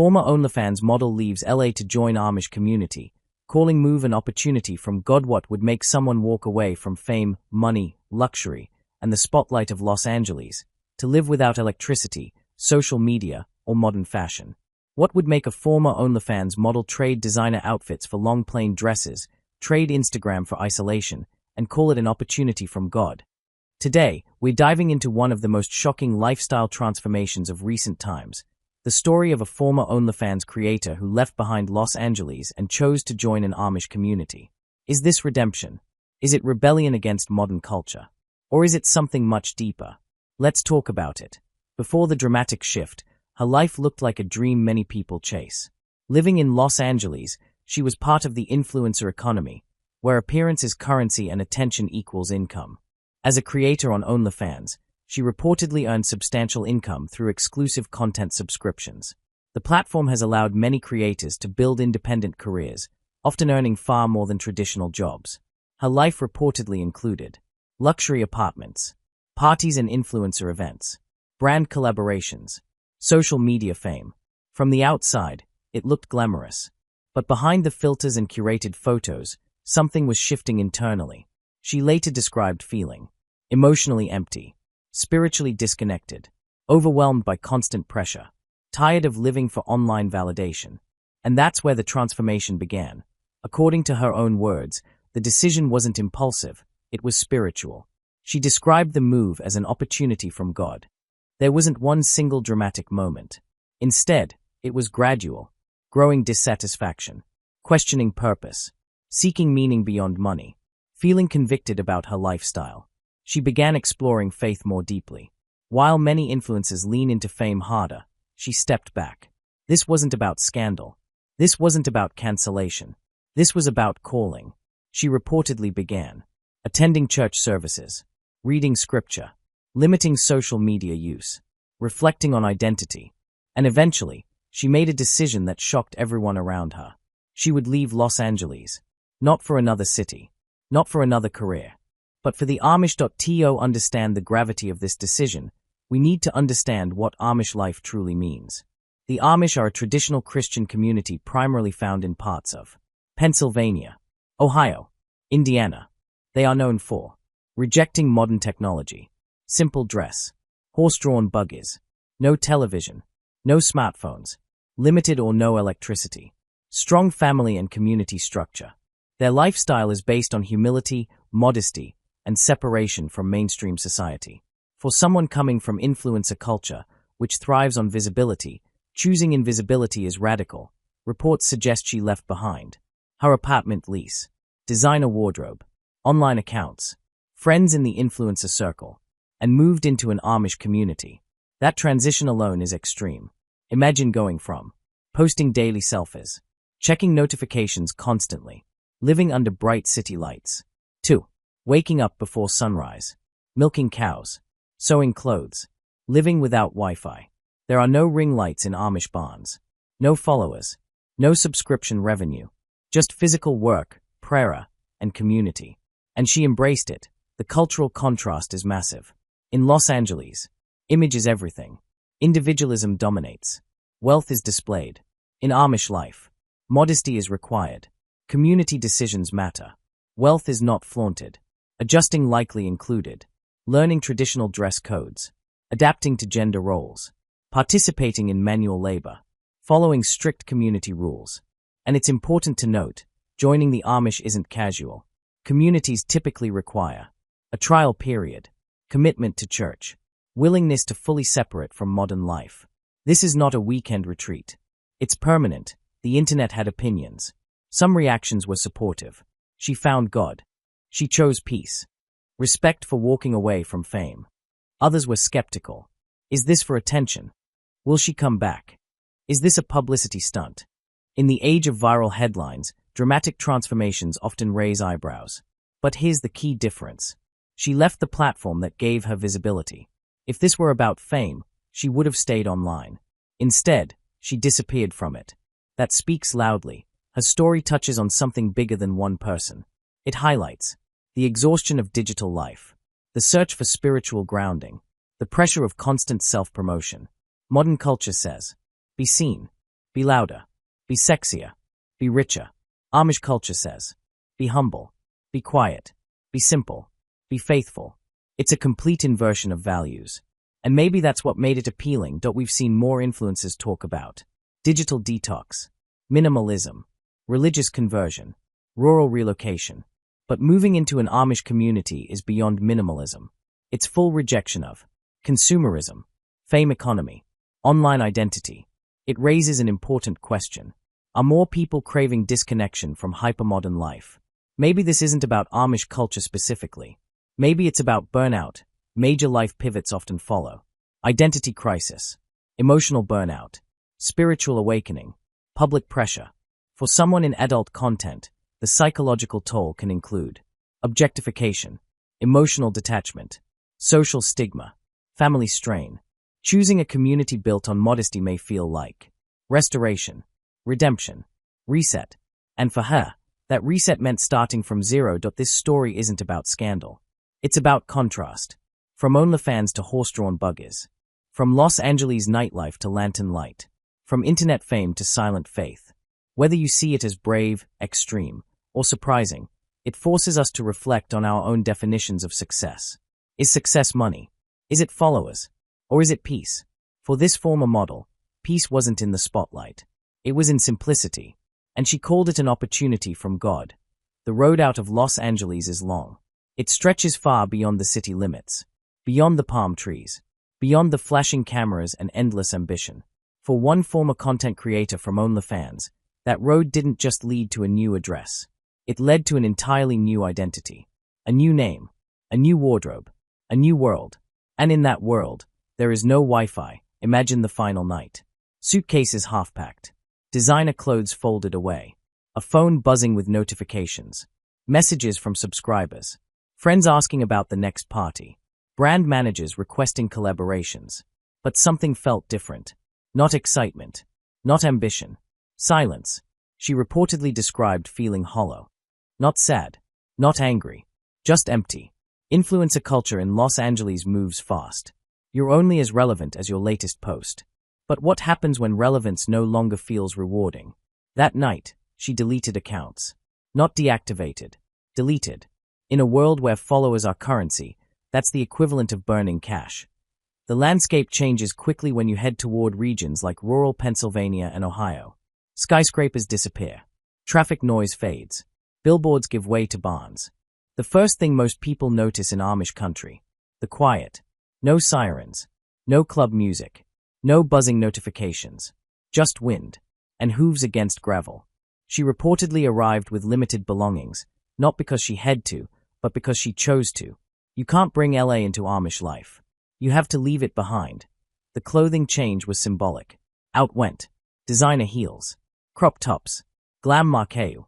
Former OnlyFans model leaves LA to join Amish community, calling move an opportunity from God. What would make someone walk away from fame, money, luxury, and the spotlight of Los Angeles, to live without electricity, social media, or modern fashion? What would make a former OnlyFans model trade designer outfits for long plain dresses, trade Instagram for isolation, and call it an opportunity from God? Today, we're diving into one of the most shocking lifestyle transformations of recent times, the story of a former OnlyFans creator who left behind Los Angeles and chose to join an Amish community. Is this redemption? Is it rebellion against modern culture? Or is it something much deeper? Let's talk about it. Before the dramatic shift, her life looked like a dream many people chase. Living in Los Angeles, she was part of the influencer economy, where appearance is currency and attention equals income. As a creator on OnlyFans, she reportedly earned substantial income through exclusive content subscriptions. The platform has allowed many creators to build independent careers, often earning far more than traditional jobs. Her life reportedly included luxury apartments, parties and influencer events, brand collaborations, social media fame. From the outside, it looked glamorous. But behind the filters and curated photos, something was shifting internally. She later described feeling emotionally empty, spiritually disconnected, overwhelmed by constant pressure, tired of living for online validation. And that's where the transformation began. According to her own words, the decision wasn't impulsive, it was spiritual. She described the move as an opportunity from God. There wasn't one single dramatic moment. Instead, it was gradual, growing dissatisfaction, questioning purpose, seeking meaning beyond money, feeling convicted about her lifestyle. She began exploring faith more deeply. While many influencers lean into fame harder, she stepped back. This wasn't about scandal. This wasn't about cancellation. This was about calling. She reportedly began attending church services, reading scripture, limiting social media use, reflecting on identity, and eventually, she made a decision that shocked everyone around her. She would leave Los Angeles, not for another city, not for another career, but for the Amish. To understand the gravity of this decision, we need to understand what Amish life truly means. The Amish are a traditional Christian community primarily found in parts of Pennsylvania, Ohio, Indiana. They are known for rejecting modern technology, simple dress, horse-drawn buggies, no television, no smartphones, limited or no electricity, strong family and community structure. Their lifestyle is based on humility, modesty, and separation from mainstream society. For someone coming from influencer culture, which thrives on visibility, choosing invisibility is radical. Reports suggest she left behind her apartment lease, designer wardrobe, online accounts, friends in the influencer circle, and moved into an Amish community. That transition alone is extreme. Imagine going from posting daily selfies, checking notifications constantly, living under bright city lights, to waking up before sunrise, milking cows, sewing clothes, living without Wi-Fi. There are no ring lights in Amish barns, no followers, no subscription revenue, just physical work, prayer, and community. And she embraced it. The cultural contrast is massive. In Los Angeles, image is everything. Individualism dominates. Wealth is displayed. In Amish life, modesty is required. Community decisions matter. Wealth is not flaunted. Adjusting likely included. Learning traditional dress codes. Adapting to gender roles. Participating in manual labor. Following strict community rules. And it's important to note, joining the Amish isn't casual. Communities typically require a trial period, commitment to church, willingness to fully separate from modern life. This is not a weekend retreat. It's permanent. The internet had opinions. Some reactions were supportive. She found God. She chose peace. Respect for walking away from fame. Others were skeptical. Is this for attention? Will she come back? Is this a publicity stunt? In the age of viral headlines, dramatic transformations often raise eyebrows. But here's the key difference. She left the platform that gave her visibility. If this were about fame, she would have stayed online. Instead, she disappeared from it. That speaks loudly. Her story touches on something bigger than one person. It highlights the exhaustion of digital life, the search for spiritual grounding, the pressure of constant self-promotion. Modern culture says, be seen, Be louder. Be sexier. Be richer. Amish culture says, be humble. Be quiet. Be simple. Be faithful. It's a complete inversion of values. And maybe that's what made it appealing. We've seen more influencers talk about digital detox, minimalism, religious conversion, rural relocation. But moving into an Amish community is beyond minimalism. It's full rejection of consumerism, fame economy, online identity. It raises an important question. Are more people craving disconnection from hypermodern life? Maybe this isn't about Amish culture specifically. Maybe it's about burnout. Major life pivots often follow. Identity crisis, emotional burnout, spiritual awakening, public pressure. For someone in adult content, the psychological toll can include objectification, emotional detachment, social stigma, family strain. Choosing a community built on modesty may feel like restoration, redemption, reset. And for her, that reset meant starting from zero. This story isn't about scandal. It's about contrast. From OnlyFans to horse-drawn buggies. From Los Angeles nightlife to lantern light. From internet fame to silent faith. Whether you see it as brave, extreme, or surprising, it forces us to reflect on our own definitions of success. Is success money? Is it followers? Or is it peace? For this former model, peace wasn't in the spotlight. It was in simplicity. And she called it an opportunity from God. The road out of Los Angeles is long. It stretches far beyond the city limits. Beyond the palm trees. Beyond the flashing cameras and endless ambition. For one former content creator from OnlyFans, that road didn't just lead to a new address. It led to an entirely new identity. A new name. A new wardrobe. A new world. And in that world, there is no Wi-Fi. Imagine the final night. Suitcases half-packed. Designer clothes folded away. A phone buzzing with notifications. Messages from subscribers. Friends asking about the next party. Brand managers requesting collaborations. But something felt different. Not excitement. Not ambition. Silence. She reportedly described feeling hollow. Not sad. Not angry. Just empty. Influencer culture in Los Angeles moves fast. You're only as relevant as your latest post. But what happens when relevance no longer feels rewarding? That night, she deleted accounts. Not deactivated. Deleted. In a world where followers are currency, that's the equivalent of burning cash. The landscape changes quickly when you head toward regions like rural Pennsylvania and Ohio. Skyscrapers disappear. Traffic noise fades. Billboards give way to barns. The first thing most people notice in Amish country. The quiet. No sirens. No club music. No buzzing notifications. Just wind. And hooves against gravel. She reportedly arrived with limited belongings, not because she had to, but because she chose to. You can't bring LA into Amish life. You have to leave it behind. The clothing change was symbolic. Out went designer heels, crop tops, glam marquee,